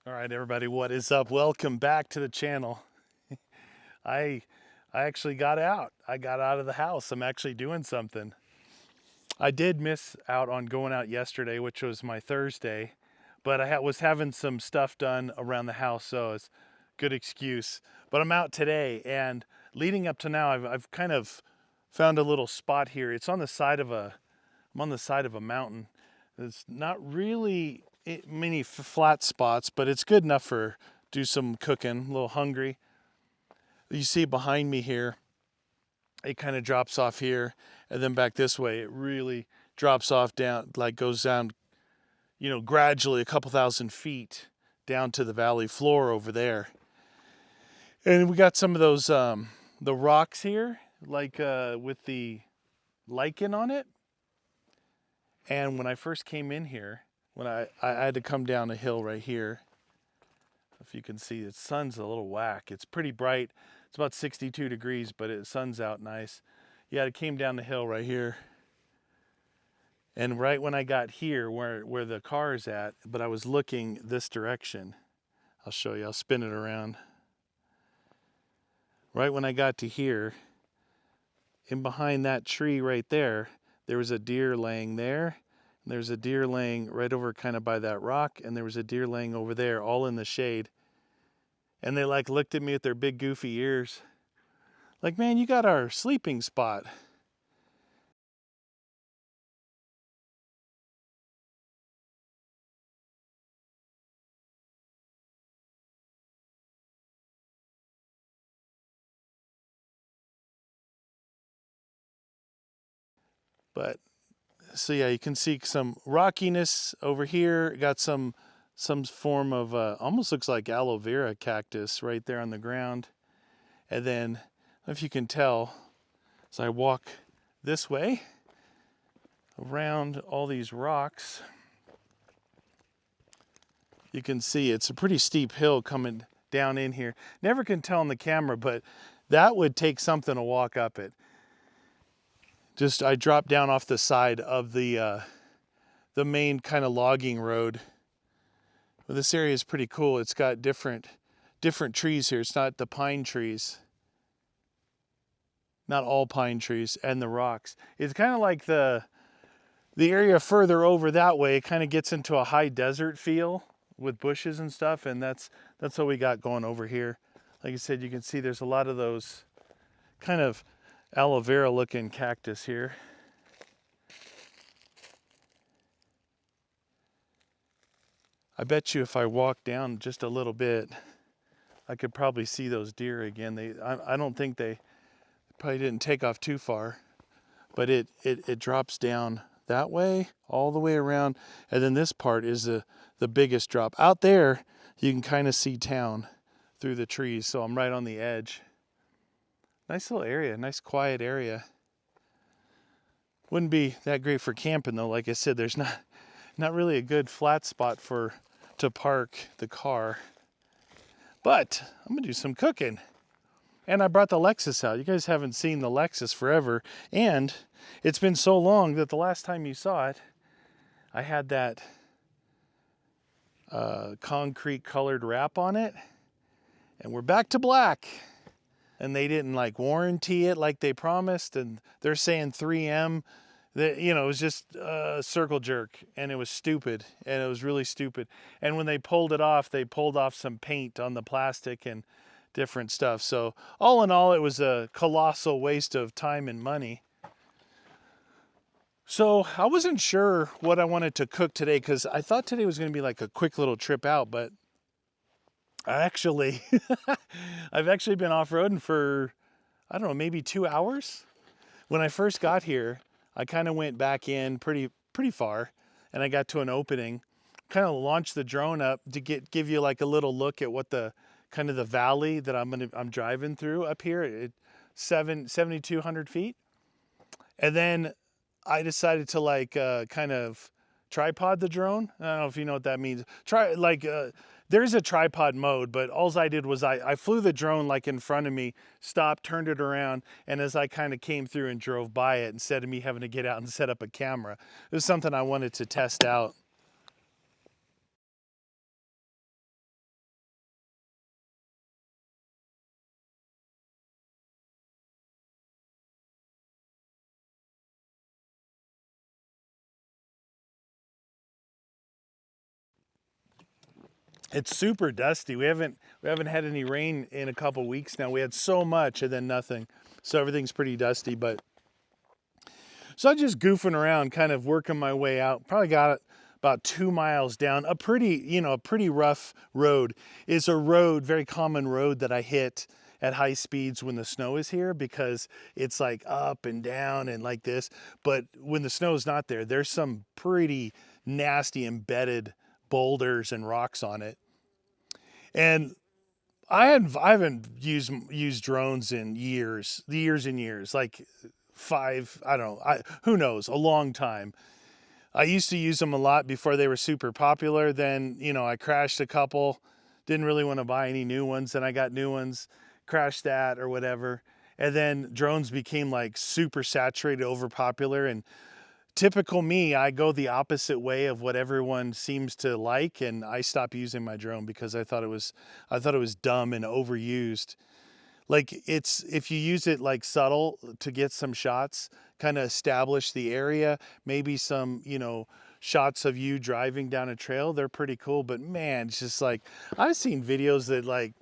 All right, everybody, what is up? Welcome back to the channel. I I actually got out. I got out of the house. I'm actually doing something. I did miss out on going out yesterday, which was my Thursday, but I was having some stuff done around the house, so it's a good excuse. But I'm out today, and leading up to now, I've kind of found a little spot here. It's on the side of I'm on the side of a mountain. It's not really many flat spots, but it's good enough for do some cooking. A little hungry. You see behind me here, it kind of drops off here, and then back this way, it really drops off down, like goes down, gradually a couple thousand feet down to the valley floor over there. And we got some of those the rocks here, like with the lichen on it. And when I first came in here, when I had to come down a hill right here, if you can see, the sun's a little whack. It's pretty bright. It's about 62 degrees, but the sun's out nice. Yeah, it came down the hill right here. And right when I got here, where the car is at, but I was looking this direction. I'll show you. I'll spin it around. Right when I got to here, in behind that tree right there, there was a deer laying there. And there's a deer laying right over kind of by that rock. And there was a deer laying over there, all in the shade. And they like looked at me with their big goofy ears. Like, man, you got our sleeping spot. But so yeah, you can see some rockiness over here. Got some form of almost looks like aloe vera cactus right there on the ground. And then, I don't know if you can tell, as I walk this way around all these rocks, you can see it's a pretty steep hill coming down in here. Never can tell on the camera, but that would take something to walk up it. Just I dropped down off the side of the main kind of logging road. Well, this area is pretty cool. It's got different trees here. It's not the pine trees. Not all pine trees, and the rocks. It's kind of like the area further over that way. It kind of gets into a high desert feel with bushes and stuff, and that's what we got going over here. Like I said, you can see there's a lot of those kind of aloe vera looking cactus here. I bet you if I walk down just a little bit, I could probably see those deer again. I don't think they probably didn't take off too far, but it drops down that way, all the way around. And then this part is the biggest drop. Out there, you can kind of see town through the trees. So I'm right on the edge. Nice little area, nice quiet area. Wouldn't be that great for camping though. Like I said, there's not really a good flat spot to park the car. But I'm gonna do some cooking. And I brought the Lexus out. You guys haven't seen the Lexus forever. And it's been so long that the last time you saw it, I had that concrete colored wrap on it. And we're back to black. And they didn't like warranty it like they promised. And they're saying 3M. That, it was just a circle jerk. And it was stupid. And it was really stupid. And when they pulled it off, they pulled off some paint on the plastic and different stuff. So all in all, it was a colossal waste of time and money. So I wasn't sure what I wanted to cook today because I thought today was going to be like a quick little trip out, but I've actually been off-roading for, I don't know, maybe 2 hours. When I first got here, I kind of went back in pretty far, and I got to an opening, kind of launched the drone up to give you like a little look at what the kind of the valley that I'm driving through up here at 7,200 feet. And then I decided to like kind of tripod the drone. I don't know if you know what that means. There's a tripod mode, but all I did was I flew the drone like in front of me, stopped, turned it around, and as I kind of came through and drove by it, instead of me having to get out and set up a camera, it was something I wanted to test out. It's super dusty. We haven't had any rain in a couple weeks now. We had so much and then nothing. So everything's pretty dusty, but so I'm just goofing around, kind of working my way out. Probably got about 2 miles down a pretty rough road. Is a road, very common road that I hit at high speeds when the snow is here, because it's like up and down and like this. But when the snow is not there, there's some pretty nasty embedded boulders and rocks on it. And I haven't used drones in years and years, like five, I don't know, who knows, a long time. I used to use them a lot before they were super popular. Then, I crashed a couple, didn't really want to buy any new ones. Then I got new ones, crashed that or whatever. And then drones became like super saturated, over popular. And typical me, I go the opposite way of what everyone seems to like. And I stopped using my drone because I thought it was dumb and overused. Like, it's, if you use it like subtle to get some shots, kind of establish the area, maybe some, shots of you driving down a trail, they're pretty cool. But man, it's just like, I've seen videos that like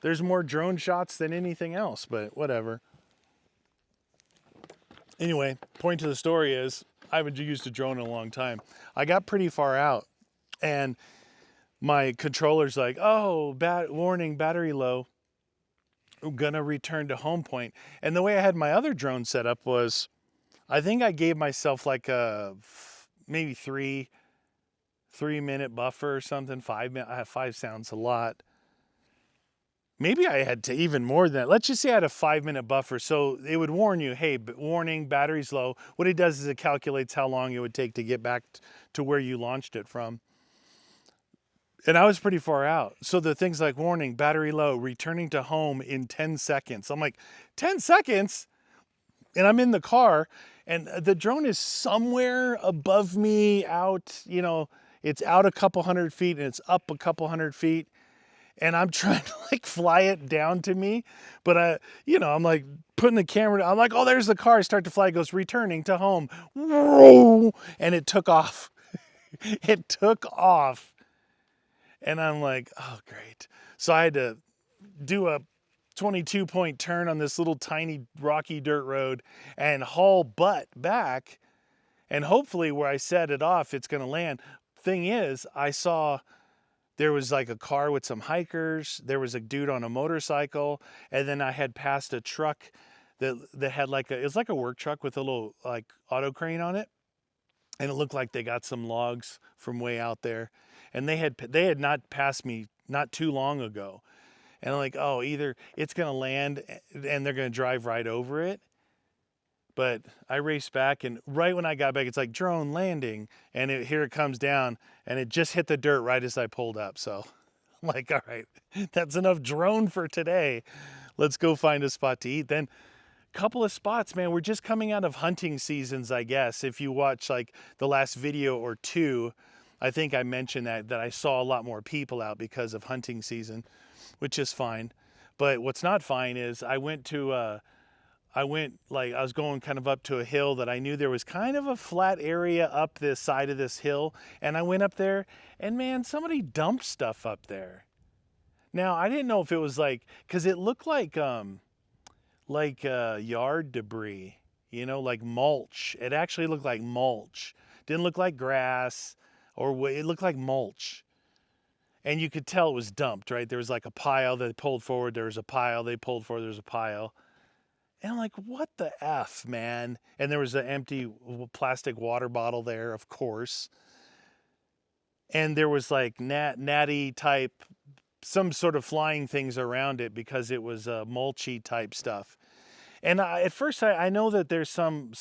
there's more drone shots than anything else, but whatever. Anyway, point to the story is I haven't used a drone in a long time. I got pretty far out and my controller's like, oh, warning, battery low. I'm gonna return to home point. And the way I had my other drone set up was, I think I gave myself like a maybe 3 minute buffer or something. 5 minutes. 5 sounds a lot. Maybe I had to even more than that. Let's just say I had a 5 minute buffer. So it would warn you, hey, warning, battery's low. What it does is it calculates how long it would take to get back to where you launched it from. And I was pretty far out. So the things like warning, battery low, returning to home in 10 seconds. I'm like, 10 seconds? And I'm in the car and the drone is somewhere above me out, it's out a couple hundred feet and it's up a couple hundred feet. And I'm trying to like fly it down to me. But I'm like putting the camera, I'm like, oh, there's the car. I start to fly, it goes returning to home. And it took off. It took off. And I'm like, oh, great. So I had to do a 22-point turn on this little tiny rocky dirt road and haul butt back. And hopefully where I set it off, it's going to land. Thing is, I saw there was like a car with some hikers. There was a dude on a motorcycle. And then I had passed a truck that had it was like a work truck with a little like auto crane on it. And it looked like they got some logs from way out there. And they had not passed me not too long ago. And I'm like, oh, either it's going to land and they're going to drive right over it. But I raced back, and right when I got back, it's like drone landing. And here it comes down, and it just hit the dirt right as I pulled up. So I'm like, all right, that's enough drone for today. Let's go find a spot to eat. Then couple of spots, man. We're just coming out of hunting seasons, I guess. If you watch like the last video or two, I think I mentioned that I saw a lot more people out because of hunting season, which is fine. But what's not fine is I was going kind of up to a hill that I knew there was kind of a flat area up this side of this hill. And I went up there and man, somebody dumped stuff up there. Now, I didn't know if it was like, cause it looked like yard debris, like mulch. It actually looked like mulch. Didn't look like grass it looked like mulch. And you could tell it was dumped, right? There was like a pile that pulled forward. There was a pile. They pulled forward. There was a pile. And I'm like, what the F, man? And there was an empty plastic water bottle there, of course. And there was like natty type, some sort of flying things around it because it was mulchy type stuff. And at first I know that there's some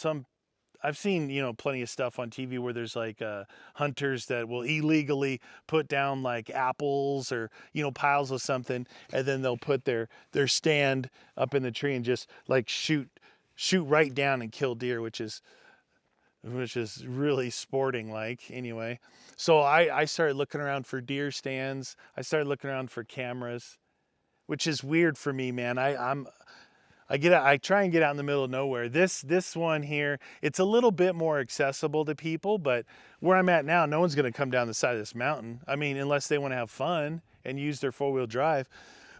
I've seen, plenty of stuff on TV where there's like hunters that will illegally put down like apples or, piles of something. And then they'll put their stand up in the tree and just like shoot right down and kill deer, which is really sporting like anyway. So I started looking around for deer stands. I started looking around for cameras, which is weird for me, man. I try and get out in the middle of nowhere. This one here, it's a little bit more accessible to people, but where I'm at now, no one's gonna come down the side of this mountain. I mean, unless they wanna have fun and use their four-wheel drive.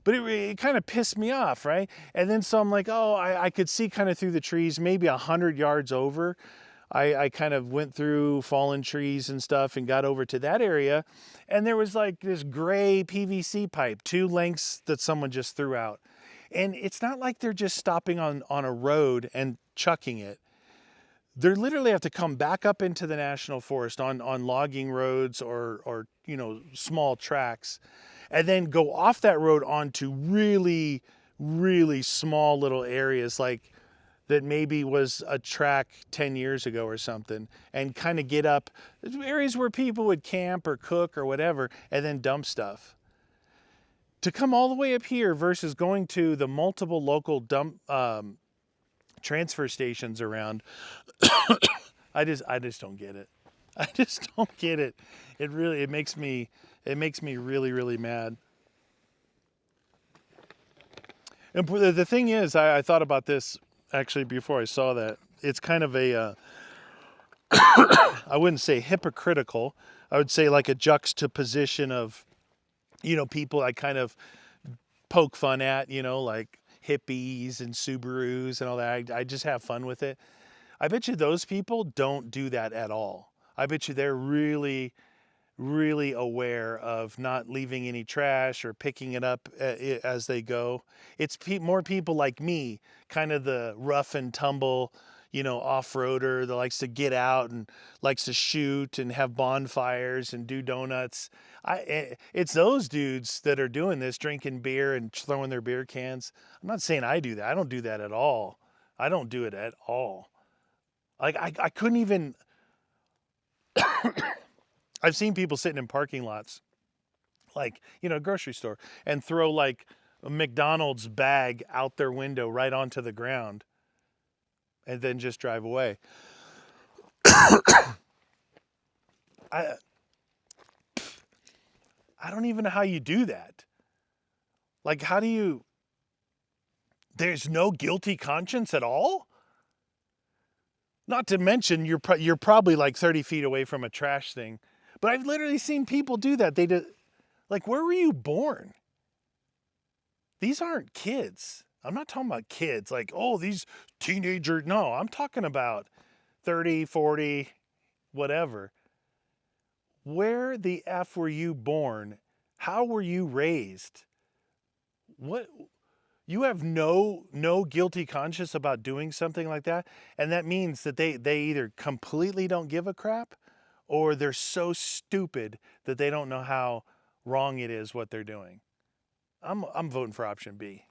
But it kind of pissed me off, right? And then so I'm like, oh, I could see kind of through the trees, maybe 100 yards over. I kind of went through fallen trees and stuff and got over to that area. And there was like this gray PVC pipe, 2 lengths that someone just threw out. And it's not like they're just stopping on a road and chucking it. They literally have to come back up into the national forest on logging roads or small tracks, and then go off that road onto really, really small little areas like that maybe was a track 10 years ago or something, and kind of get up areas where people would camp or cook or whatever, and then dump stuff. To come all the way up here versus going to the multiple local dump transfer stations around, I just don't get it. I just don't get it. It makes me really, really mad. And the thing is, I thought about this actually before I saw that. It's kind of a I wouldn't say hypocritical. I would say like a juxtaposition of, people I kind of poke fun at, like hippies and Subarus and all that. I just have fun with it. I bet you those people don't do that at all. I bet you they're really, really aware of not leaving any trash or picking it up as they go. It's more people like me, kind of the rough and tumble, off-roader that likes to get out and likes to shoot and have bonfires and do donuts. It's those dudes that are doing this, drinking beer and throwing their beer cans. I'm not saying I do that. I don't do that at all. I don't do it at all. Like I couldn't even I've seen people sitting in parking lots, like, a grocery store, and throw like a McDonald's bag out their window right onto the ground and then just drive away. I don't even know how you do that. Like, how do you, there's no guilty conscience at all? Not to mention you're probably like 30 feet away from a trash thing. But I've literally seen people do that. They do, like, where were you born? These aren't kids. I'm not talking about kids like, oh, these teenagers. No, I'm talking about 30, 40, whatever. Where the F were you born? How were you raised? What? You have no guilty conscience about doing something like that, and that means that they either completely don't give a crap, or they're so stupid that they don't know how wrong it is what they're doing. I'm voting for option B.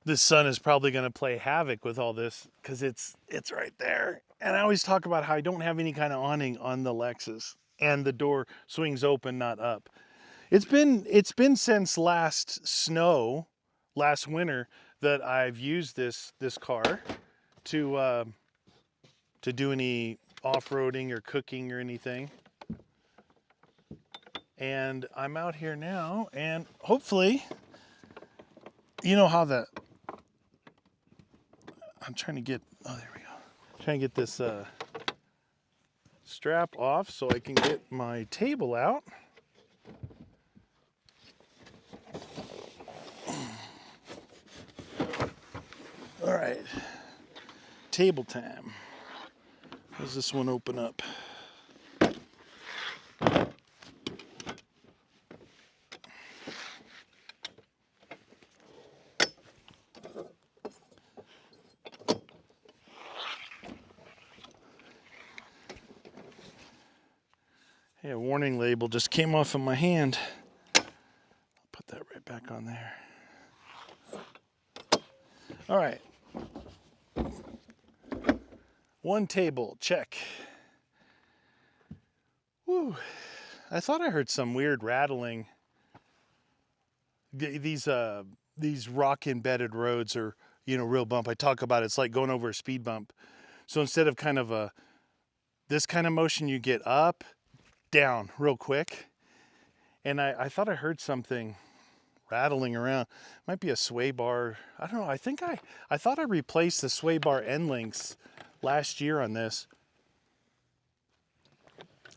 The sun is probably going to play havoc with all this because it's right there. And I always talk about how I don't have any kind of awning on the Lexus, and the door swings open, not up. It's been since last winter, that I've used this car to do any off-roading or cooking or anything. And I'm out here now, and hopefully, how that. I'm trying to get. Oh, there we go. Trying to get this strap off so I can get my table out. All right, table time. How does this one open up? Hey, a warning label just came off of my hand. I'll put that right back on there. All right. One table, check. Whew. I thought I heard some weird rattling. These rock embedded roads are, real bump. I talk about it's like going over a speed bump. So instead of kind of this kind of motion, you get up, down real quick. And I thought I heard something rattling around. Might be a sway bar. I don't know. I thought I replaced the sway bar end links last year on this,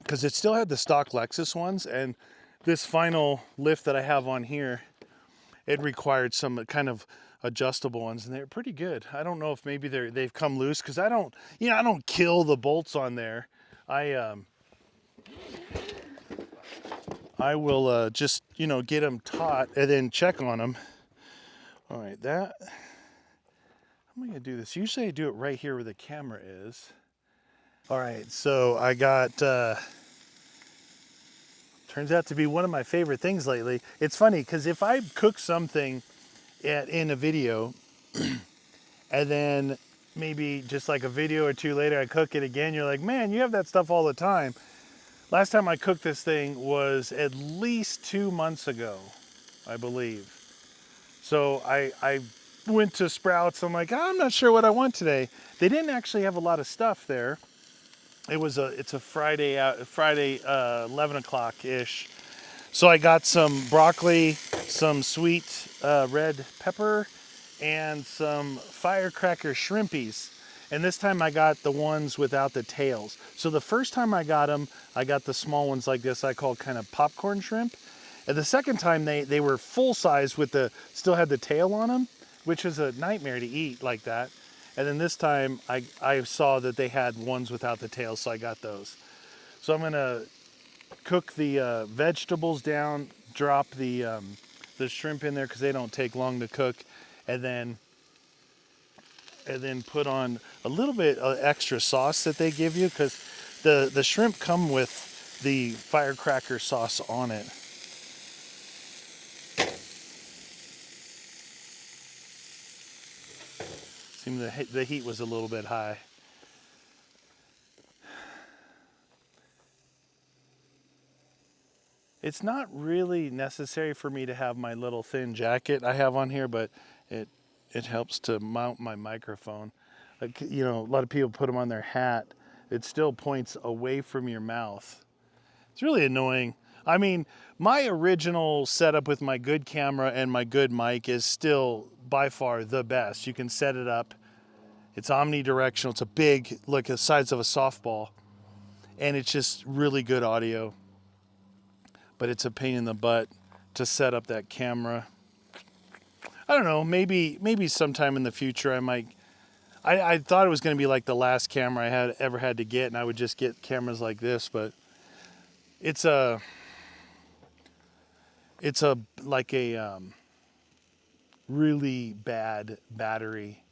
because it still had the stock Lexus ones, and this final lift that I have on here, it required some kind of adjustable ones, and they're pretty good. I don't know if maybe they've come loose, because I don't kill the bolts on there. I will just get them taut and then check on them. All right, how am I gonna do this? Usually I do it right here where the camera is. All right, so I got turns out to be one of my favorite things lately. It's funny because if I cook something in a video and then maybe just like a video or two later I cook it again, you're like, man, you have that stuff all the time. Last time I cooked this thing was at least 2 months ago, I believe. So I went to Sprouts. I'm like, I'm not sure what I want today. They didn't actually have a lot of stuff there. It's a Friday 11 o'clock ish. So I got some broccoli, some sweet red pepper, and some firecracker shrimpies. And this time I got the ones without the tails. So the first time I got them, I got the small ones like this, I call kind of popcorn shrimp. And the second time they were full size with still had the tail on them, which was a nightmare to eat like that. And then this time I saw that they had ones without the tail, so I got those. So I'm gonna cook the vegetables down, drop the shrimp in there because they don't take long to cook, and then put on a little bit of extra sauce that they give you, because the shrimp come with the firecracker sauce on it. Seemed the heat was a little bit high. It's not really necessary for me to have my little thin jacket I have on here, but it helps to mount my microphone. Like, a lot of people put them on their hat. It still points away from your mouth. It's really annoying. I mean, my original setup with my good camera and my good mic is still by far the best. You can set it up. It's omnidirectional. It's a big, like the size of a softball. And it's just really good audio. But it's a pain in the butt to set up that camera. I don't know, maybe sometime in the future I might. I thought it was going to be like the last camera I ever had to get, and I would just get cameras like this, but it's a really bad battery.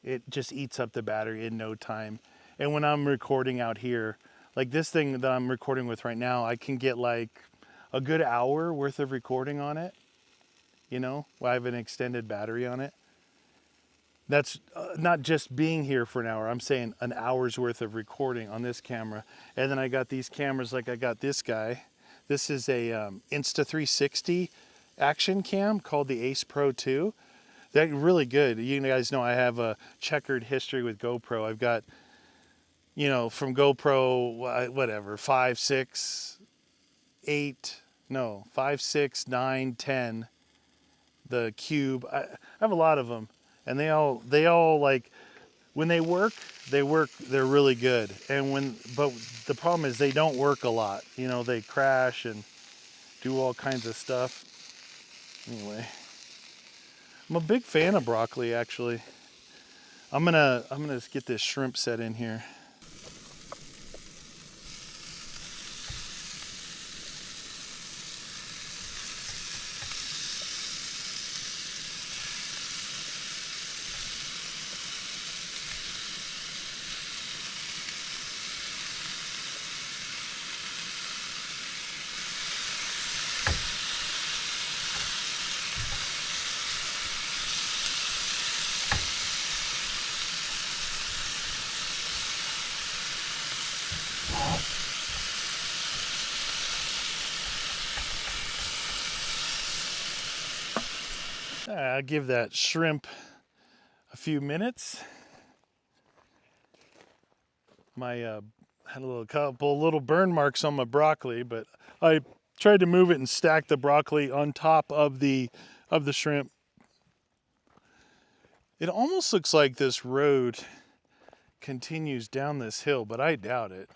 It just eats up the battery in no time. And when I'm recording out here, like this thing that I'm recording with right now, I can get like a good hour worth of recording on it. I have an extended battery on it. That's not just being here for an hour. I'm saying an hour's worth of recording on this camera. And then I got these cameras, like I got this guy. This is a Insta360 action cam called the Ace Pro 2. They're really good. You guys know I have a checkered history with GoPro. I've got, from GoPro, whatever, 5, 6, 8, no, 5, 6, 9, 10, the Cube. I have a lot of them. And they all like, when they work, they're really good. But the problem is they don't work a lot. They crash and do all kinds of stuff. Anyway, I'm a big fan of broccoli, actually. I'm gonna get this shrimp set in here. I'll give that shrimp a few minutes. I had a couple little burn marks on my broccoli, but I tried to move it and stack the broccoli on top of the of the shrimp. It almost looks like this road continues down this hill, but I doubt it.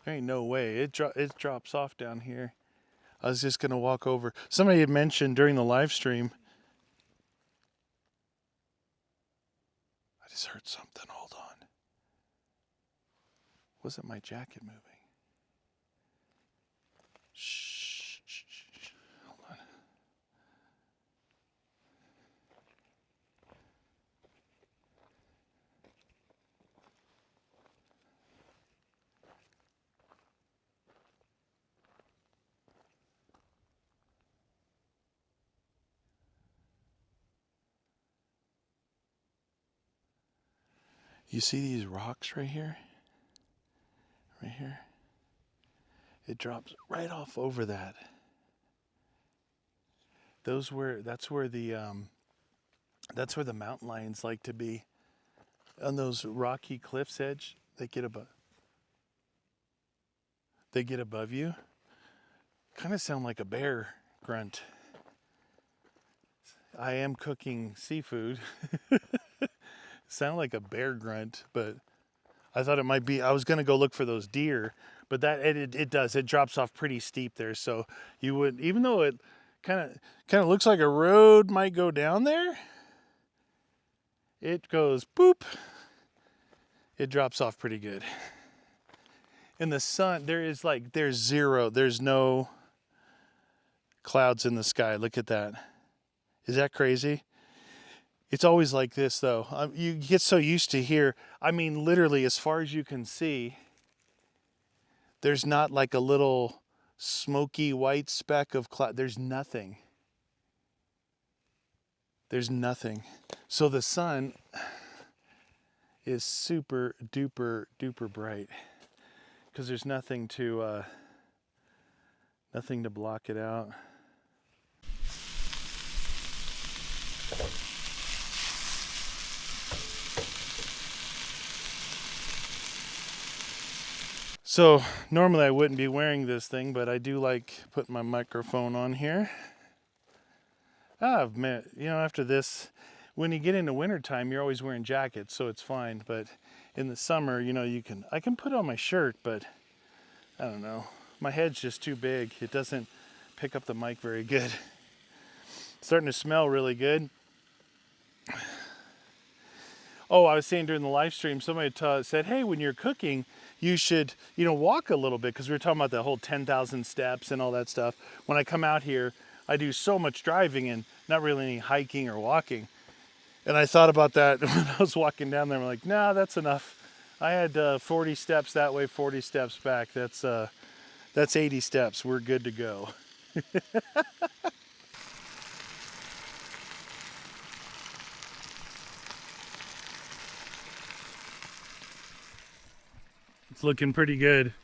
There ain't no way. It drops off down here. I was just going to walk over. Somebody had mentioned during the live stream. I just heard something. Hold on. Wasn't my jacket moving? Shh. Hold on. You see these rocks right here? Right here? It drops right off over that. That's where the mountain lions like to be. On those rocky cliffs edge, they get above you. Kind of sound like a bear grunt. I am cooking seafood. Sound like a bear grunt, but I thought it might be. I was gonna go look for those deer, but that it does. It drops off pretty steep there, so you would, even though it kind of looks like a road might go down there, it goes boop. It drops off pretty good. In the sun, there's zero. There's no clouds in the sky. Look at that. Is that crazy? It's always like this, though. You get so used to here. I mean, literally, as far as you can see, there's not like a little smoky white speck of cloud. There's nothing. There's nothing. So the sun is super duper duper bright because there's nothing to block it out. So normally I wouldn't be wearing this thing, but I do like putting my microphone on here. After this, when you get into wintertime, you're always wearing jackets, so it's fine. But in the summer, I can put on my shirt, but I don't know. My head's just too big. It doesn't pick up the mic very good. It's starting to smell really good. Oh, I was saying during the live stream, somebody said, hey, when you're cooking, you should, walk a little bit, because we were talking about the whole 10,000 steps and all that stuff. When I come out here, I do so much driving and not really any hiking or walking. And I thought about that when I was walking down there. I'm like, nah, that's enough. I had 40 steps that way, 40 steps back. That's 80 steps. We're good to go. It's looking pretty good.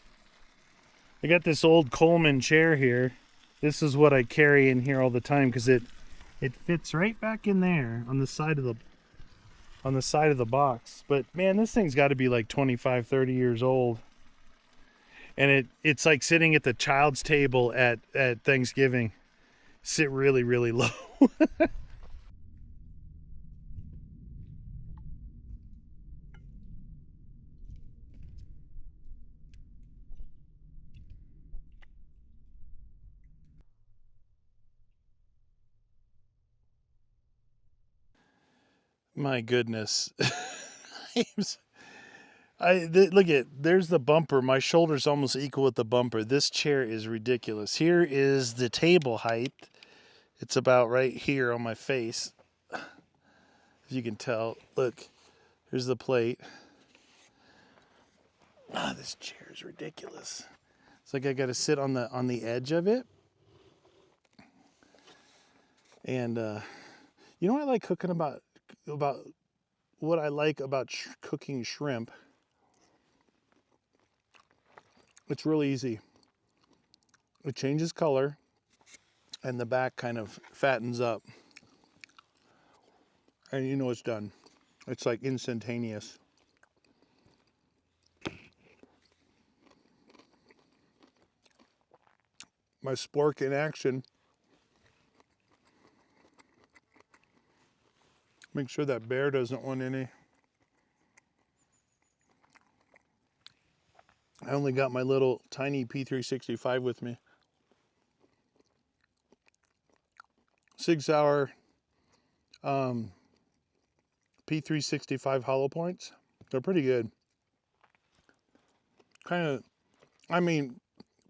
I got this old Coleman chair here. This is what I carry in here all the time because it fits right back in there on the side of the box. But man, this thing's got to be like 25, 30 years old. And it's like sitting at the child's table at Thanksgiving. Sit really, really low. My goodness. Look at, there's the bumper. My shoulder's almost equal with the bumper. This chair is ridiculous. Here is the table height. It's about right here on my face. As you can tell, look, here's the plate. This chair is ridiculous. It's like I got to sit on the edge of it. And what I like cooking about what I like about cooking shrimp. It's really easy. It changes color, and the back kind of fattens up. And it's done. It's like instantaneous. My spork in action. Make sure that bear doesn't want any. I only got my little tiny P365 with me. 6 hour P365 hollow points. They're pretty good. Kind of, I mean,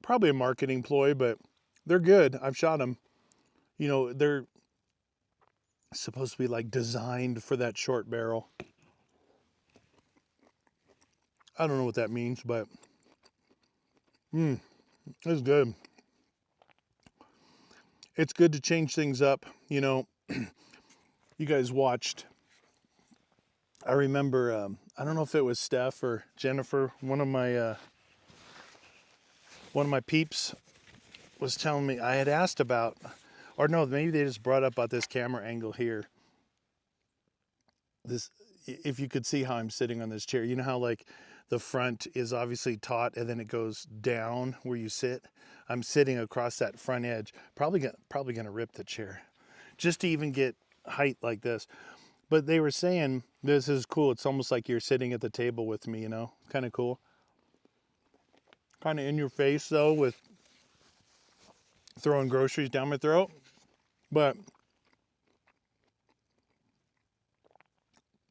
probably a marketing ploy, but they're good. I've shot them. You know, they're supposed to be like designed for that short barrel. I don't know what that means, but it's good. It's good to change things up. You know, you guys watched. I remember, I don't know if it was Steph or Jennifer, one of my peeps was telling me, I had asked about, or no, maybe they just brought up about this camera angle here. This, if you could see how I'm sitting on this chair, you know how like the front is obviously taut and then it goes down where you sit. I'm sitting across that front edge, probably gonna rip the chair just to even get height like this. But they were saying, this is cool. It's almost like you're sitting at the table with me, you know, kind of cool. Kind of in your face though, with throwing groceries down my throat. But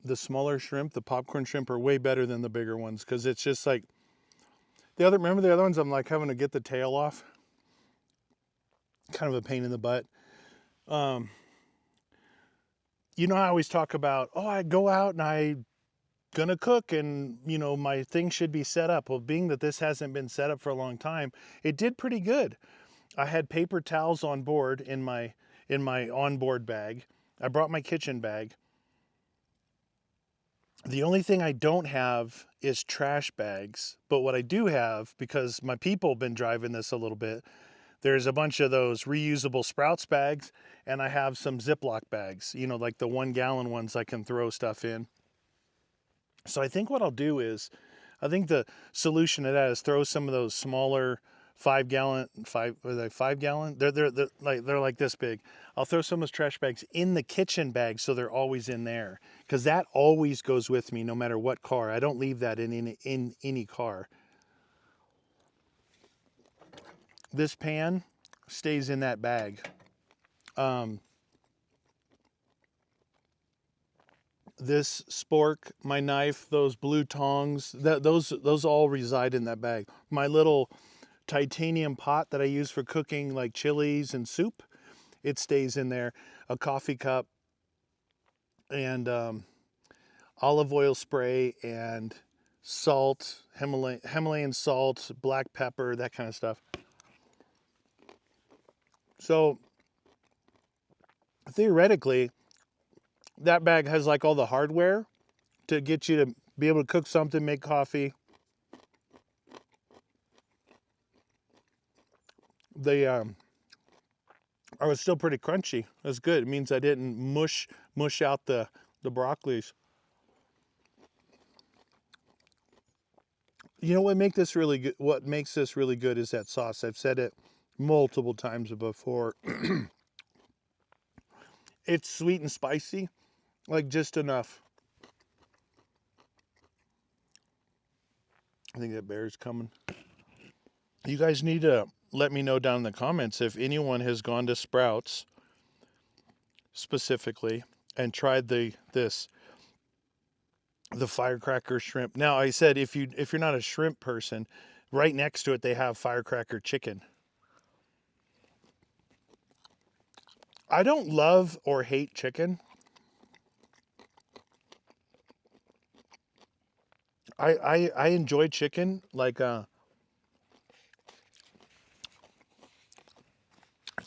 the smaller shrimp, the popcorn shrimp, are way better than the bigger ones, because it's just like remember the other ones, I'm like having to get the tail off. Kind of a pain in the butt. You know, I always talk about, oh, I go out and I gonna cook and, you know, my thing should be set up. Well, being that this hasn't been set up for a long time, it did pretty good. I had paper towels on board in my onboard bag. I brought my kitchen bag. The only thing I don't have is trash bags. But what I do have, because my people have been driving this a little bit, there's a bunch of those reusable Sprouts bags, and I have some Ziploc bags, you know, like the 1 gallon ones I can throw stuff in. So I think what I'll do is, I think the solution to that is throw some of those smaller 5 gallon, they're like this big. I'll throw some of those trash bags in the kitchen bag so they're always in there, because that always goes with me no matter what car. I don't leave that in any car. This pan stays in that bag. This spork, my knife, those blue tongs, those all reside in that bag. My little titanium pot that I use for cooking like chilies and soup, it stays in there. A coffee cup and olive oil spray and salt, Himalayan salt, black pepper, that kind of stuff. So theoretically, that bag has like all the hardware to get you to be able to cook something, make coffee. They are still pretty crunchy. That's good. It means I didn't mush out the broccolis. You know what makes this really good? What makes this really good is that sauce. I've said it multiple times before. It's sweet and spicy, like just enough. I think that bear's coming. You guys need to let me know down in the comments if anyone has gone to Sprouts specifically and tried the firecracker shrimp. Now, I said if you're not a shrimp person, right next to it they have firecracker chicken. I don't love or hate chicken. I enjoy chicken, like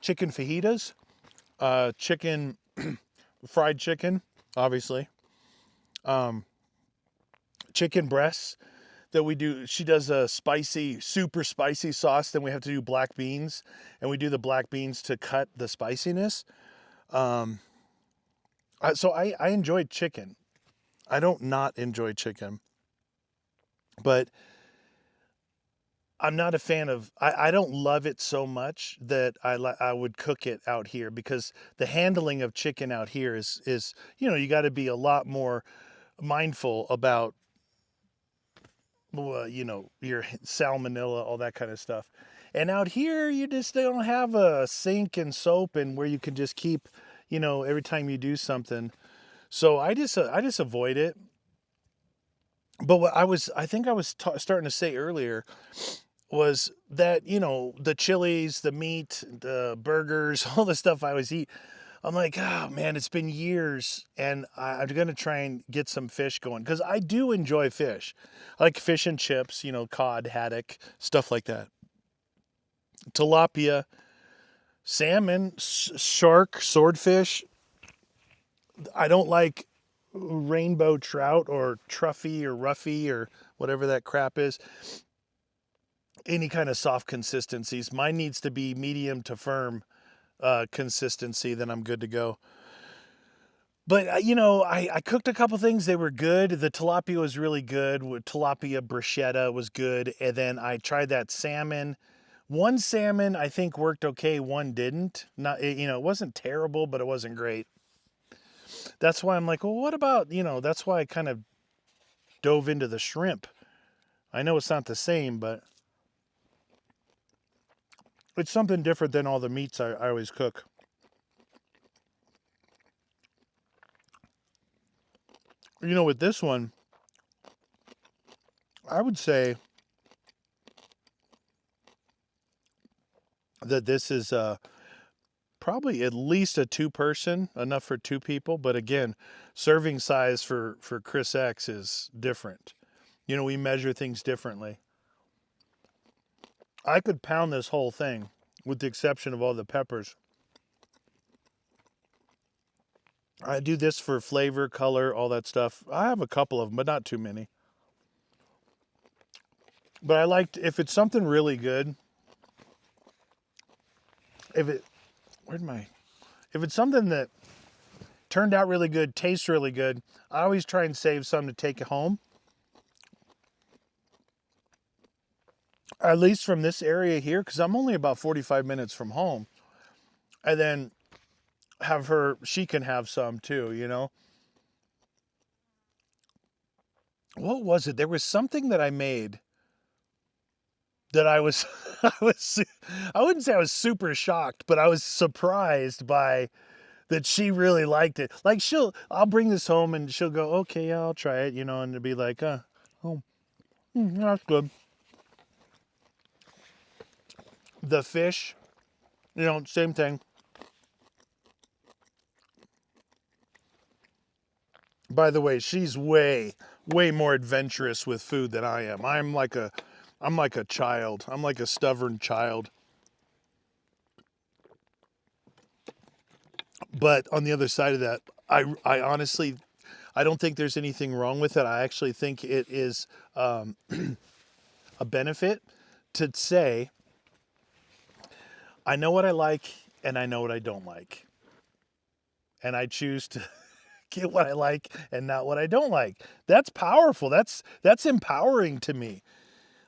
chicken fajitas, chicken fried chicken, obviously. Chicken breasts that we do. She does a spicy, super spicy sauce. Then we have to do black beans, and we do the black beans to cut the spiciness. So I enjoy chicken. I don't not enjoy chicken, but I'm not a fan of. I don't love it so much that I would cook it out here, because the handling of chicken out here is you got to be a lot more mindful about your salmonella, all that kind of stuff. And out here, you just don't have a sink and soap and where you can just keep, every time you do something. So I just avoid it. But I think I was starting to say earlier was that the chilies, the meat, the burgers, all the stuff I always eat. I'm like, oh man, it's been years, and I'm gonna try and get some fish going, because I do enjoy fish. I like fish and chips, cod, haddock, stuff like that. Tilapia, salmon, shark, swordfish. I don't like rainbow trout or truffy or ruffy or whatever that crap is. Any kind of soft consistencies. Mine needs to be medium to firm consistency. Then I'm good to go. But I cooked a couple things. They were good. The tilapia was really good. Tilapia bruschetta was good, and then I tried that salmon. One salmon I think worked okay. One didn't. Not it wasn't terrible, but it wasn't great. That's why I'm like, well, what about That's why I kind of dove into the shrimp. I know it's not the same, but it's something different than all the meats I always cook. With this one, I would say that this is probably at least a two-person, enough for two people. But again, serving size for Chris X is different. We measure things differently. I could pound this whole thing, with the exception of all the peppers. I do this for flavor, color, all that stuff. I have a couple of them, but not too many. But I liked, if it's something really good, if it, where'd my, if it's something that turned out really good, tastes really good, I always try and save some to take it home. At least from this area here, because I'm only about 45 minutes from home. And then she can have some too. What was it? There was something that I made that I was, I wouldn't say I was super shocked, but I was surprised by that she really liked it. Like I'll bring this home and she'll go, okay, yeah, I'll try it, and it'll be like, oh, that's good. The fish, same thing. By the way, she's way, way more adventurous with food than I am. I'm like a child. I'm like a stubborn child. But on the other side of that, I honestly, I don't think there's anything wrong with it. I actually think it is a benefit to say, I know what I like and I know what I don't like. And I choose to get what I like and not what I don't like. That's powerful. That's empowering to me.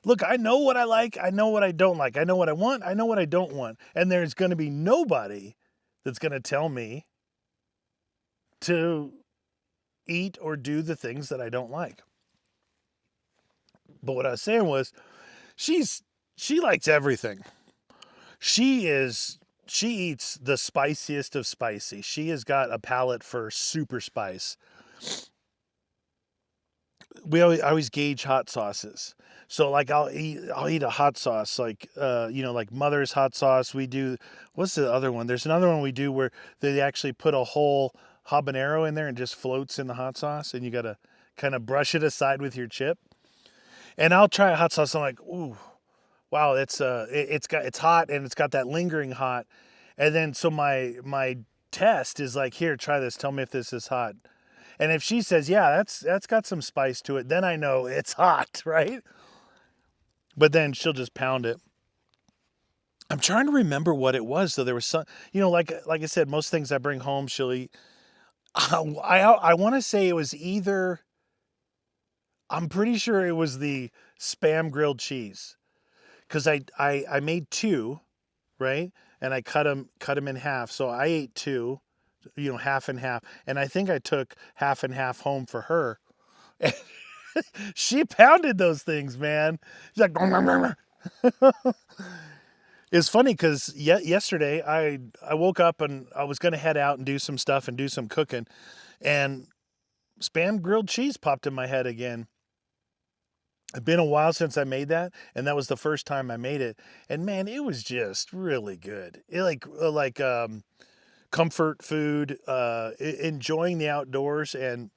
Look, I know what I like. I know what I don't like. I know what I want. I know what I don't want. And there's going to be nobody that's going to tell me to eat or do the things that I don't like. But what I was saying was, she likes everything. She eats the spiciest of spicy. She has got a palate for super spice. I always gauge hot sauces. So like I'll eat a hot sauce like like Mother's hot sauce. We do, what's the other one? There's another one we do where they actually put a whole habanero in there and just floats in the hot sauce, and you got to kind of brush it aside with your chip. And I'll try a hot sauce. I'm like, ooh, wow, it's hot and it's got that lingering hot. And then so my test is like, here, try this. Tell me if this is hot. And if she says, yeah, that's got some spice to it, then I know it's hot, right? But then she'll just pound it. I'm trying to remember what it was. So there was some, like I said, most things I bring home, she'll eat. I want to say it was either, I'm pretty sure it was the Spam grilled cheese. because I made two, right? And I cut them in half. So I ate two, half and half. And I think I took half and half home for her. She pounded those things, man. She's like, it's funny because yesterday I woke up and I was gonna head out and do some stuff and do some cooking, and Spam grilled cheese popped in my head again. It's been a while since I made that, and that was the first time I made it. And man, it was just really good. It like comfort food, enjoying the outdoors, and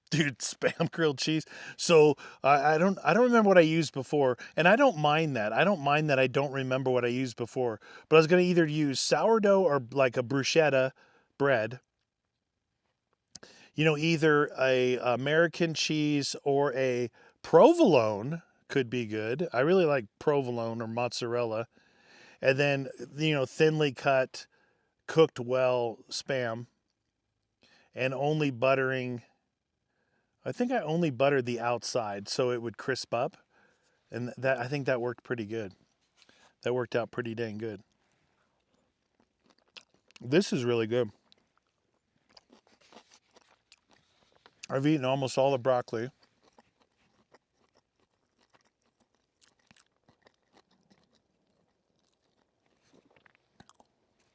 dude, Spam grilled cheese. So I don't remember what I used before, and I don't mind that. I don't mind that I don't remember what I used before. But I was gonna either use sourdough or like a bruschetta bread. Either a American cheese or a provolone could be good. I really like provolone or mozzarella. And then, thinly cut, cooked well Spam, and only buttering. I think I only buttered the outside so it would crisp up. And I think that worked pretty good. That worked out pretty dang good. This is really good. I've eaten almost all the broccoli.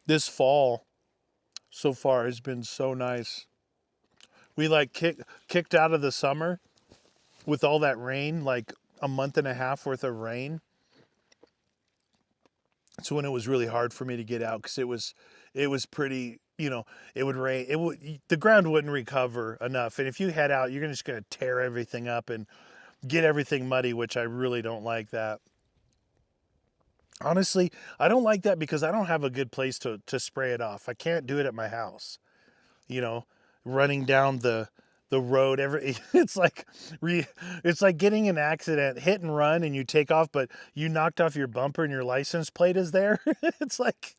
This fall so far has been so nice. We like kicked out of the summer with all that rain, like a month and a half worth of rain. So when it was really hard for me to get out because it was pretty, it would rain. The ground wouldn't recover enough, and if you head out, you're just gonna tear everything up and get everything muddy, which I really don't like that. Honestly, I don't like that because I don't have a good place to spray it off. I can't do it at my house. You know, running down the road it's like it's like getting an accident, hit and run, and you take off, but you knocked off your bumper and your license plate is there. It's like,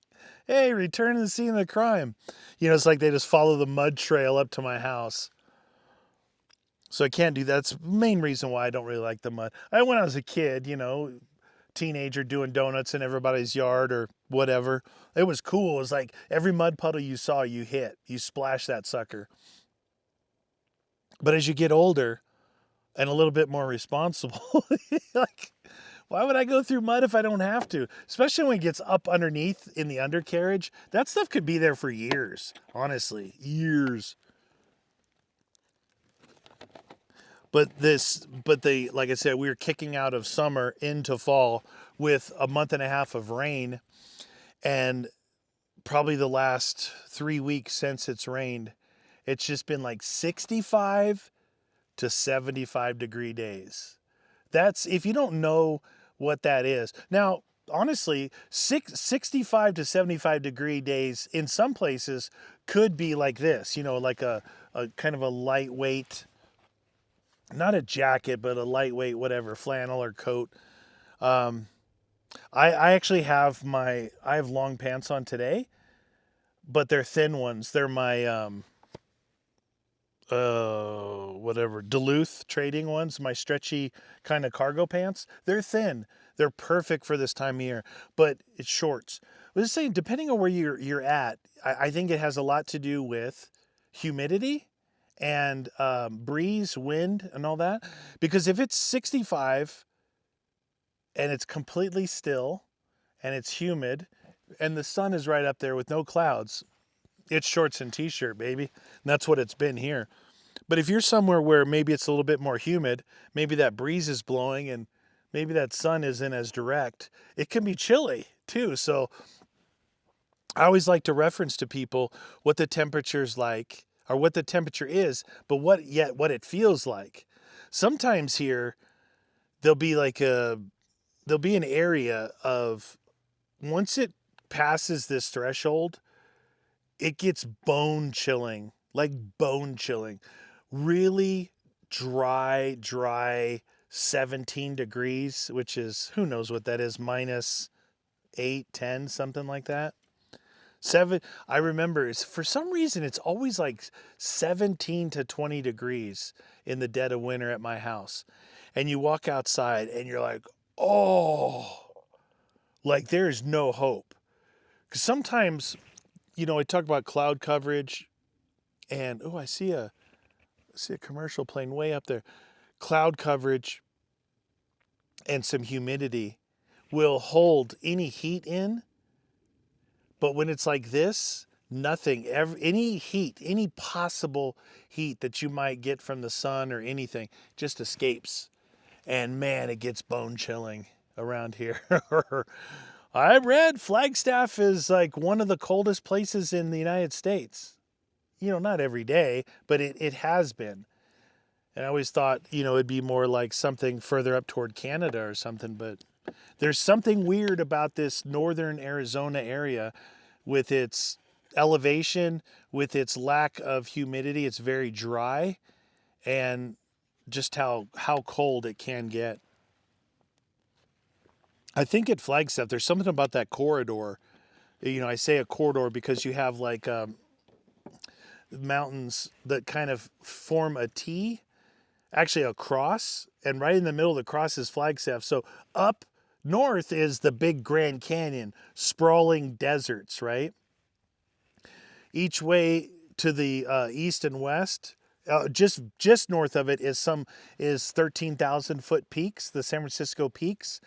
hey, return to the scene of the crime. It's like they just follow the mud trail up to my house. So I can't do that. That's the main reason why I don't really like the mud. When I was a kid, teenager doing donuts in everybody's yard or whatever. It was cool. It was like every mud puddle you saw, you hit. You splash that sucker. But as you get older and a little bit more responsible, like, why would I go through mud if I don't have to? Especially when it gets up underneath in the undercarriage. That stuff could be there for years. Honestly, years. Like I said, we were kicking out of summer into fall with a month and a half of rain, and probably the last 3 weeks since it's rained, it's just been like 65 to 75 degree days. That's, if you don't know what that is. Now, honestly, 65 to 75 degree days in some places could be like this, like a kind of a lightweight, not a jacket, but a lightweight, whatever, flannel or coat. I actually have I have long pants on today, but they're thin ones. They're my, whatever, Duluth trading ones, my stretchy kind of cargo pants. They're thin. They're perfect for this time of year, but it's shorts. I was just saying, depending on where you're at, I think it has a lot to do with humidity and breeze, wind, and all that. Because if it's 65 and it's completely still and it's humid and the sun is right up there with no clouds, it's shorts and t-shirt, baby. And that's what it's been here. But if you're somewhere where maybe it's a little bit more humid, maybe that breeze is blowing and maybe that sun isn't as direct, it can be chilly too. So I always like to reference to people what the temperature's like, or what the temperature is, but what it feels like. Sometimes here there'll be an area of, once it passes this threshold, it gets bone chilling, like bone chilling. Really dry 17 degrees, which is, who knows what that is, minus 8, 10, something like that. I remember, for some reason it's always like 17 to 20 degrees in the dead of winter at my house. And you walk outside and you're like, Oh, like there's no hope. Because sometimes, I talk about cloud coverage, and I see a commercial plane way up there. Cloud coverage and some humidity will hold any heat in, but when it's like this, nothing, any heat, any possible heat that you might get from the sun or anything just escapes. And man, it gets bone chilling around here. I read Flagstaff is like one of the coldest places in the United States. Not every day, but it has been. And I always thought, it'd be more like something further up toward Canada or something, but there's something weird about this northern Arizona area with its elevation, with its lack of humidity. It's very dry, and just how cold it can get. I think at Flagstaff, there's something about that corridor. I say a corridor because you have like mountains that kind of form a T, actually a cross, and right in the middle of the cross is Flagstaff. So up north is the big Grand Canyon, sprawling deserts, right? Each way to the east and west, just north of it is 13,000 foot peaks, the San Francisco peaks,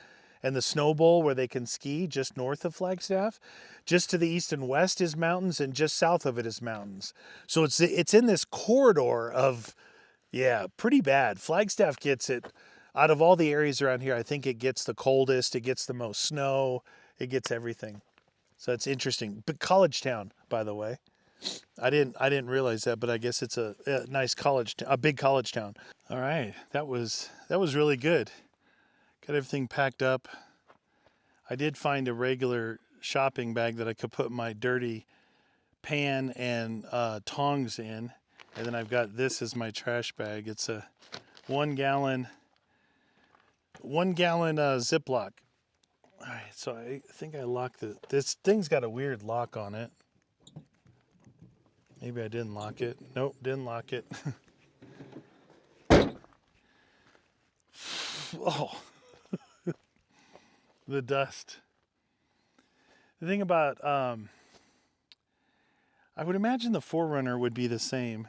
and the Snow Bowl where they can ski just north of Flagstaff. Just to the east and west is mountains, and just south of it is mountains. So it's in this corridor of, pretty bad. Flagstaff gets it. Out of all the areas around here, I think it gets the coldest, it gets the most snow, it gets everything. So it's interesting. But college town, by the way. I didn't realize that, but I guess it's a nice a big college town. All right, that was really good. Got everything packed up. I did find a regular shopping bag that I could put my dirty pan and tongs in, and then I've got this as my trash bag. It's a 1 gallon Ziploc. All right, so I think I locked this thing's got a weird lock on it. Maybe I didn't lock it. Nope, didn't lock it. Oh, the dust. The thing about, I would imagine the 4Runner would be the same.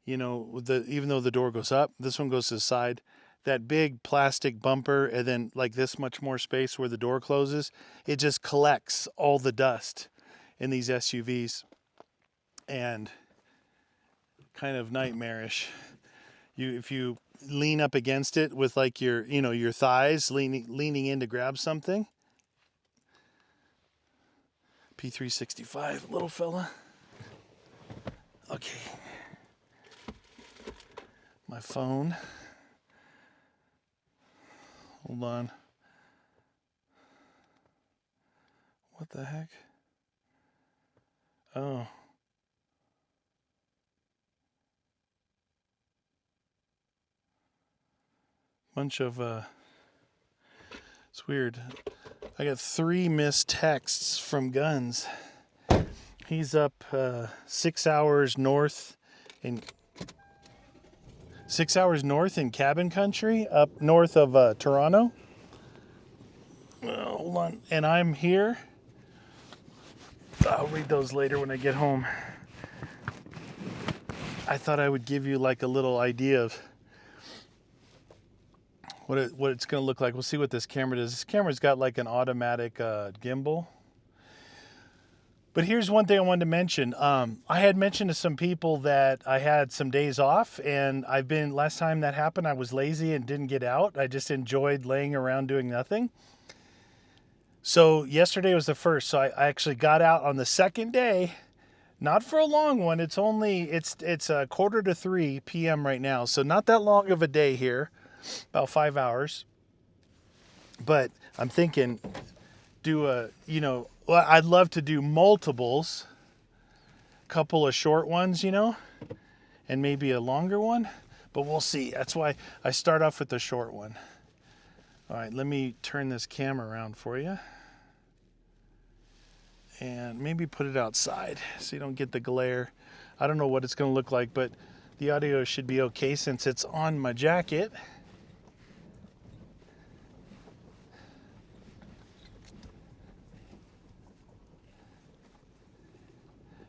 Even though the door goes up, this one goes to the side. That big plastic bumper, and then like this much more space where the door closes, it just collects all the dust in these SUVs. And kind of nightmarish. If you lean up against it with like your thighs leaning in to grab something. P365, little fella. Okay. My phone. Hold on. What the heck? Oh. Bunch of it's weird. I got 3 missed texts from Guns. He's up 6 hours north in cabin country, up north of Toronto. Hold on, and I'm here. I'll read those later when I get home. I thought I would give you like a little idea of what it's going to look like. We'll see what this camera does. This camera's got like an automatic gimbal. But here's one thing I wanted to mention. I had mentioned to some people that I had some days off, and last time that happened, I was lazy and didn't get out. I just enjoyed laying around doing nothing. So yesterday was the first. So I actually got out on the second day, not for a long one. It's 2:45 p.m. right now. So not that long of a day here. About 5 hours. But I'm thinking, I'd love to do multiples, a couple of short ones, and maybe a longer one, but we'll see. That's why I start off with the short one. All right, let me turn this camera around for you. And maybe put it outside so you don't get the glare. I don't know what it's going to look like, but the audio should be okay since it's on my jacket.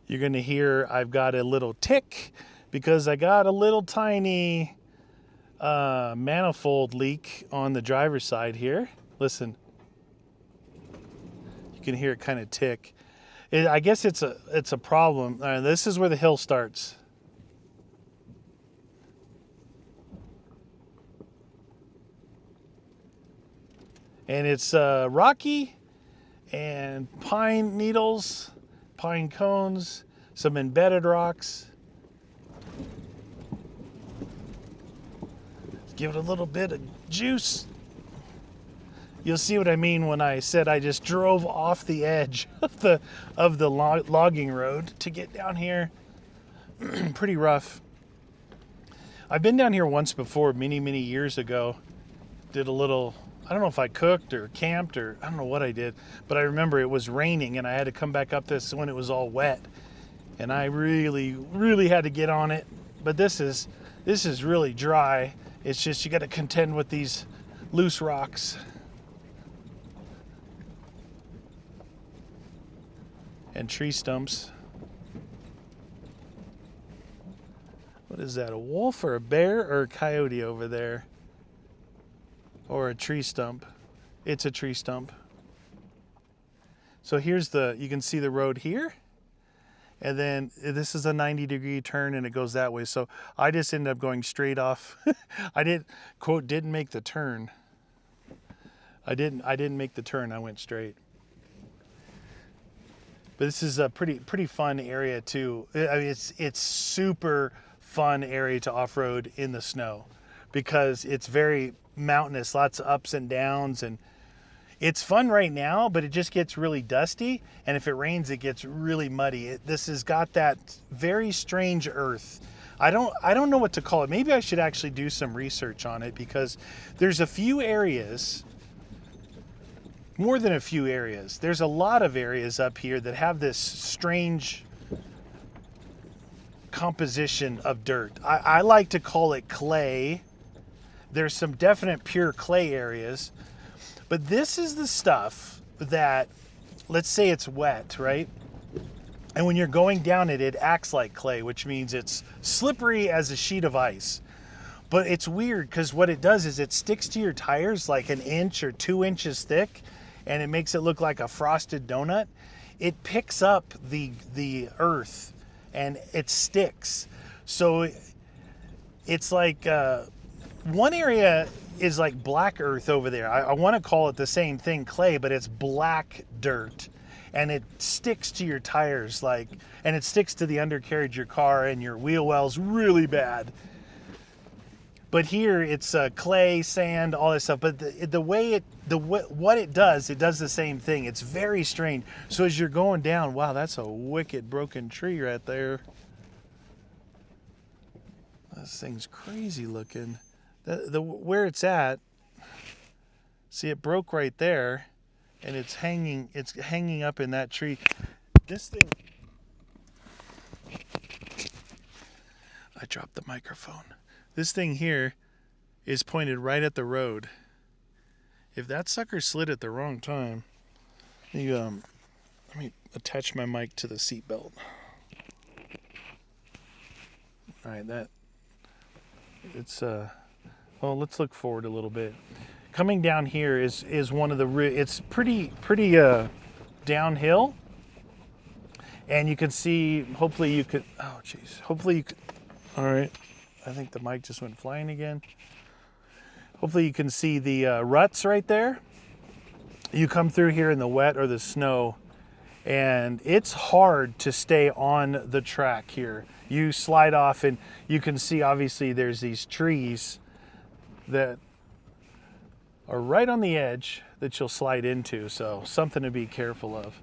You're gonna hear I've got a little tick because I got a little tiny manifold leak on the driver's side here. Listen, you can hear it kind of tick. I guess it's a problem. This is where the hill starts. And it's rocky and pine needles, pine cones, some embedded rocks. Give it a little bit of juice. You'll see what I mean when I said I just drove off the edge of the logging road to get down here. Pretty rough. I've been down here once before, many years ago. Did a little, I don't know if I cooked or camped or I don't know what I did, but I remember it was raining and I had to come back up this when it was all wet. And I really had to get on it. But this is really dry. It's just you got to contend with these loose rocks. And tree stumps. What is that, a wolf or a bear or a coyote over there? Or a tree stump? It's a tree stump. So here's you can see the road here. And then this is a 90-degree turn and it goes that way. So I just ended up going straight off. I didn't make the turn. I didn't make the turn, I went straight. But this is a pretty fun area too. I mean, it's super fun area to off-road in the snow because it's very mountainous, lots of ups and downs, and it's fun right now, but it just gets really dusty, and if it rains, it gets really muddy. This has got that very strange earth. I don't know what to call it. Maybe I should actually do some research on it because there's a few areas, more than a few areas. There's a lot of areas up here that have this strange composition of dirt. I like to call it clay. There's some definite pure clay areas. But this is the stuff that, let's say it's wet, right? And when you're going down it, it acts like clay, which means it's slippery as a sheet of ice. But it's weird because what it does is it sticks to your tires like an inch or 2 inches thick, and it makes it look like a frosted donut. It picks up the earth and it sticks. So it's like one area is like black earth over there. I want to call it the same thing, clay, but it's black dirt, and it sticks to your tires and it sticks to the undercarriage of your car and your wheel wells really bad. But here it's clay, sand, all this stuff. But what it does the same thing. It's very strange. So as you're going down, wow, that's a wicked broken tree right there. This thing's crazy looking. Where it's at, see, it broke right there, and it's hanging up in that tree. This thing, I dropped the microphone. This thing here is pointed right at the road. If that sucker slid at the wrong time, let me attach my mic to the seatbelt. All right, well, let's look forward a little bit. Coming down here is one of it's pretty downhill, and you can see. Hopefully you could. Oh, jeez. Hopefully you could. All right. I think the mic just went flying again. Hopefully you can see the ruts right there. You come through here in the wet or the snow, and it's hard to stay on the track here. You slide off, and you can see obviously there's these trees that are right on the edge that you'll slide into, so something to be careful of.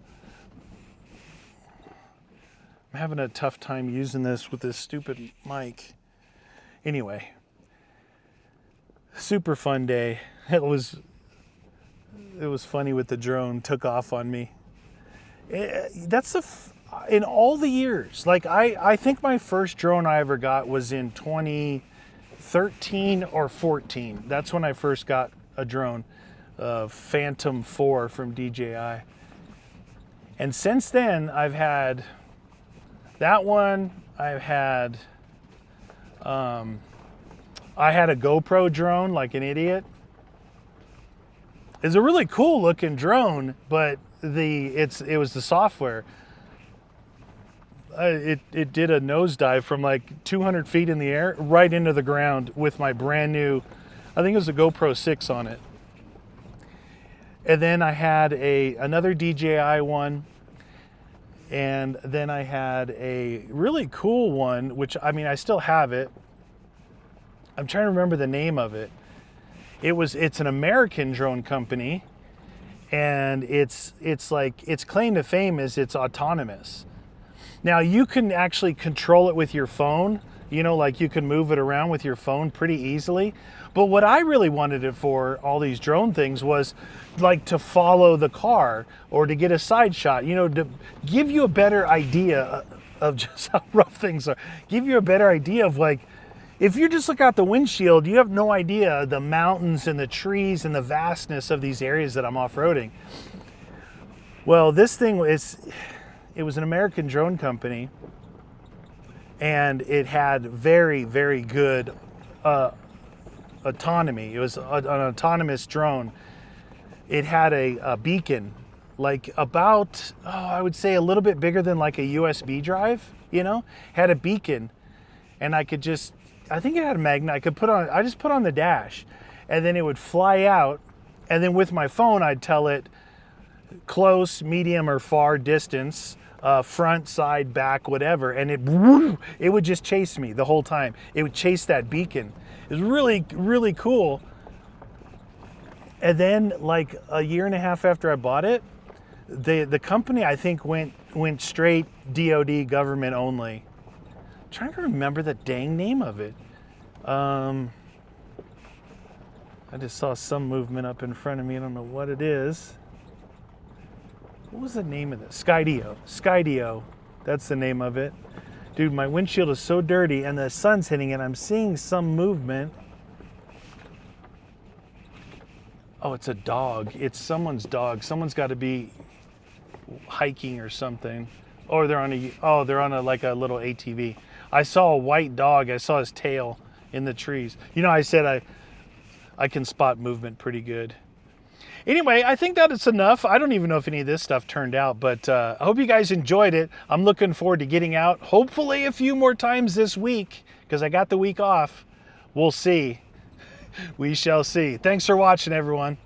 I'm having a tough time using this with this stupid mic. Anyway, super fun day. It was funny with the drone, took off on me. In all the years, like I think my first drone I ever got was in 2013 or 14. That's when I first got a drone, Phantom 4 from DJI. And since then, I've had That one I've had. I had a GoPro drone like an idiot. It's a really cool looking drone, but it was the software. It did a nosedive from like 200 feet in the air right into the ground with my brand new, I think it was a GoPro 6 on it. And then I had another DJI one, and then I had a really cool one, which I mean I still have it. I'm trying to remember the name of it. It's an American drone company, and its claim to fame is it's autonomous. Now you can actually control it with your phone, you know, like you can move it around with your phone pretty easily. But what I really wanted it for, all these drone things, was like to follow the car or to get a side shot, you know, to give you a better idea of just how rough things are. Give you a better idea of like, if you just look out the windshield, you have no idea the mountains and the trees and the vastness of these areas that I'm off-roading. Well, this thing it was an American drone company, and it had very, very good autonomy. It was an autonomous drone. It had a beacon, like about, I would say a little bit bigger than like a USB drive, you know, had a beacon, and I think it had a magnet. I just put on the dash, and then it would fly out, and then with my phone, I'd tell it close, medium, or far distance, front, side, back, whatever, and it would just chase me the whole time. It would chase that beacon. It was really, really cool. And then like a year and a half after I bought it, the company I think went straight DoD, government only. I'm trying to remember the dang name of it. I just saw some movement up in front of me. I don't know what it is. What was the name of this? Skydio. That's the name of it. Dude, my windshield is so dirty and the sun's hitting it. I'm seeing some movement. Oh, it's a dog. It's someone's dog. Someone's got to be hiking or something. Or they're on a like a little ATV. I saw a white dog. I saw his tail in the trees. You know, I said I can spot movement pretty good. Anyway, I think that it's enough. I don't even know if any of this stuff turned out, but I hope you guys enjoyed it. I'm looking forward to getting out, hopefully a few more times this week, because I got the week off. We'll see. We shall see. Thanks for watching, everyone.